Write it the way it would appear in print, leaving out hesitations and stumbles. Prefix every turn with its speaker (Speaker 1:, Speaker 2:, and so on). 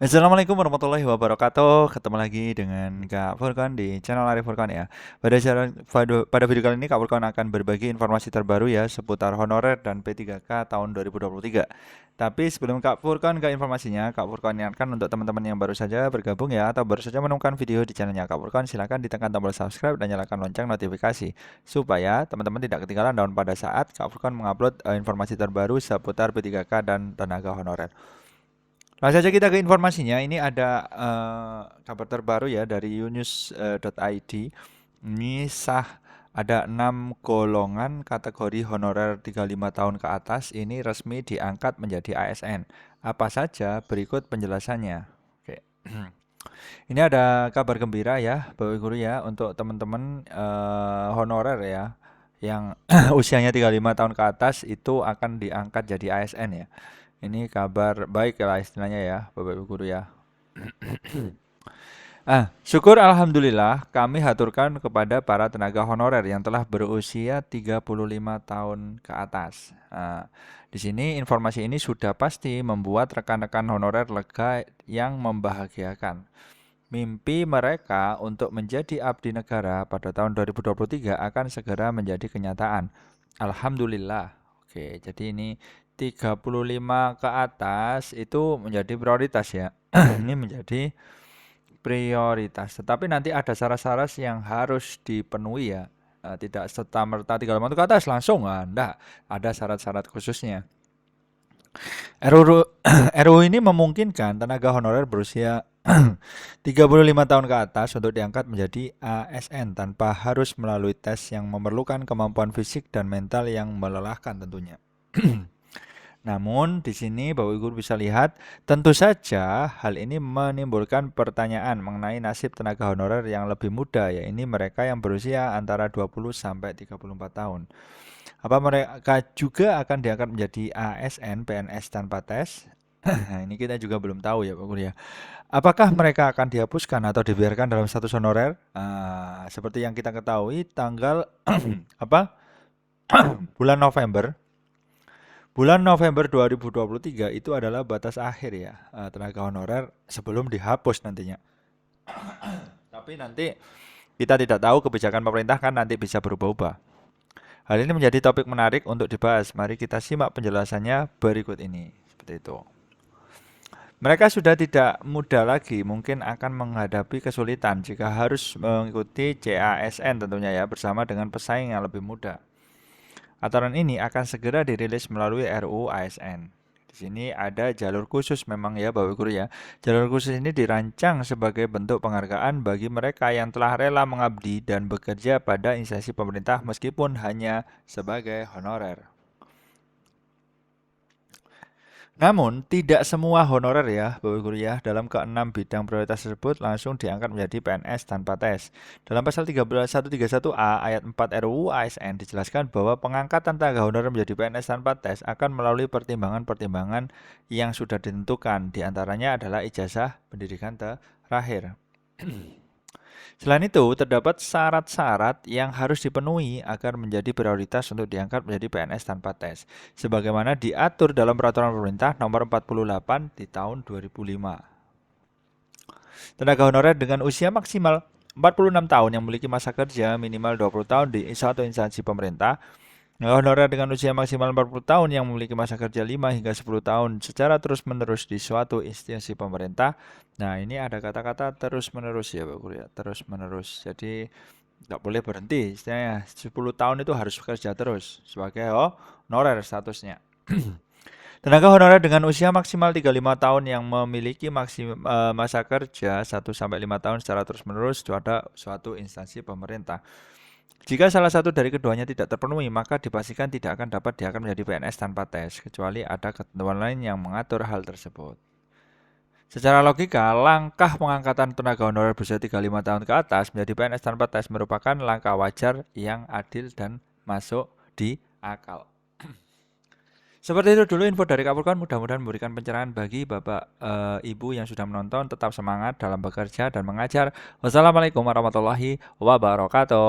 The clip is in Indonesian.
Speaker 1: Assalamualaikum warahmatullahi wabarakatuh. Ketemu lagi dengan Kak Furkan di channel Arif Furkan ya. Pada video kali ini Kak Furkan akan berbagi informasi terbaru ya seputar honorer dan P3K tahun 2023. Tapi sebelum Kak Furkan ke informasinya, Kak Furkan ingatkan untuk teman-teman yang baru saja bergabung ya atau baru saja menemukan video di channelnya Kak Furkan, silakan ditekan tombol subscribe dan nyalakan lonceng notifikasi supaya teman-teman tidak ketinggalan pada saat Kak Furkan mengupload informasi terbaru seputar P3K dan tenaga honorer. Langsung saja kita ke informasinya. Ini ada kabar terbaru ya dari yunus.id. Ini ada 6 golongan kategori honorer 35 tahun ke atas ini resmi diangkat menjadi ASN. Apa saja? Berikut penjelasannya. Oke. Ini ada kabar gembira ya, Bapak Ibu Guru ya, untuk teman-teman honorer ya yang usianya 35 tahun ke atas itu akan diangkat jadi ASN ya. Ini kabar baik lah istilahnya ya, Bapak Ibu Guru ya. Syukur alhamdulillah kami haturkan kepada para tenaga honorer yang telah berusia 35 tahun ke atas. Di sini informasi ini sudah pasti membuat rekan-rekan honorer lega yang membahagiakan. Mimpi mereka untuk menjadi abdi negara pada tahun 2023 akan segera menjadi kenyataan. Alhamdulillah. Oke, jadi ini 35 ke atas itu menjadi prioritas ya. Ini menjadi prioritas. Tetapi nanti ada syarat-syarat yang harus dipenuhi ya. Tidak serta-merta 35 ke atas langsung, enggak. Ada syarat-syarat khususnya. RUU ini memungkinkan tenaga honorer berusia 35 tahun ke atas untuk diangkat menjadi ASN tanpa harus melalui tes yang memerlukan kemampuan fisik dan mental yang melelahkan tentunya. Namun di sini Bapak Ibu bisa lihat, tentu saja hal ini menimbulkan pertanyaan mengenai nasib tenaga honorer yang lebih muda, yaitu mereka yang berusia antara 20 sampai 34 tahun. Apa mereka juga akan diangkat menjadi ASN PNS tanpa tes? Nah, ini kita juga belum tahu ya Pak Guru ya. Apakah mereka akan dihapuskan atau dibiarkan dalam status honorer? Seperti yang kita ketahui tanggal apa? Bulan November 2023 itu adalah batas akhir ya tenaga honorer sebelum dihapus nantinya. Tapi nanti kita tidak tahu kebijakan pemerintah kan nanti bisa berubah-ubah. Hal ini menjadi topik menarik untuk dibahas. Mari kita simak penjelasannya berikut ini. Seperti itu. Mereka sudah tidak muda lagi, mungkin akan menghadapi kesulitan jika harus mengikuti CASN tentunya ya bersama dengan pesaing yang lebih muda. Aturan ini akan segera dirilis melalui RUU ASN. Di sini ada jalur khusus memang ya Bapak Guru ya. Jalur khusus ini dirancang sebagai bentuk penghargaan bagi mereka yang telah rela mengabdi dan bekerja pada instansi pemerintah meskipun hanya sebagai honorer. Namun, tidak semua honorer ya, Bapak Guru ya, dalam keenam bidang prioritas tersebut langsung diangkat menjadi PNS tanpa tes. Dalam pasal 131A ayat 4 RUU ASN dijelaskan bahwa pengangkatan tenaga honorer menjadi PNS tanpa tes akan melalui pertimbangan-pertimbangan yang sudah ditentukan. Di antaranya adalah ijazah pendidikan terakhir. Selain itu, terdapat syarat-syarat yang harus dipenuhi agar menjadi prioritas untuk diangkat menjadi PNS tanpa tes, sebagaimana diatur dalam Peraturan Pemerintah Nomor 48 di tahun 2005. Tenaga honorer dengan usia maksimal 46 tahun yang memiliki masa kerja minimal 20 tahun di suatu instansi pemerintah. Honorer dengan usia maksimal 40 tahun yang memiliki masa kerja 5 hingga 10 tahun secara terus-menerus di suatu instansi pemerintah. Nah, ini ada kata-kata terus-menerus ya Pak Guru ya, terus-menerus. Jadi nggak boleh berhenti, istilahnya 10 tahun itu harus bekerja terus sebagai honorer statusnya. Tenaga honorer dengan usia maksimal 35 tahun yang memiliki masa kerja 1-5 tahun secara terus-menerus pada suatu instansi pemerintah. Jika salah satu dari keduanya tidak terpenuhi, maka dipastikan tidak akan dapat diangkat menjadi PNS tanpa tes, kecuali ada ketentuan lain yang mengatur hal tersebut. Secara logika, langkah pengangkatan tenaga honorer berusia 35 tahun ke atas menjadi PNS tanpa tes merupakan langkah wajar yang adil dan masuk di akal. Seperti itu dulu info dari Kak Furkan, mudah-mudahan memberikan pencerahan bagi Bapak Ibu yang sudah menonton. Tetap semangat dalam bekerja dan mengajar. Wassalamualaikum warahmatullahi wabarakatuh.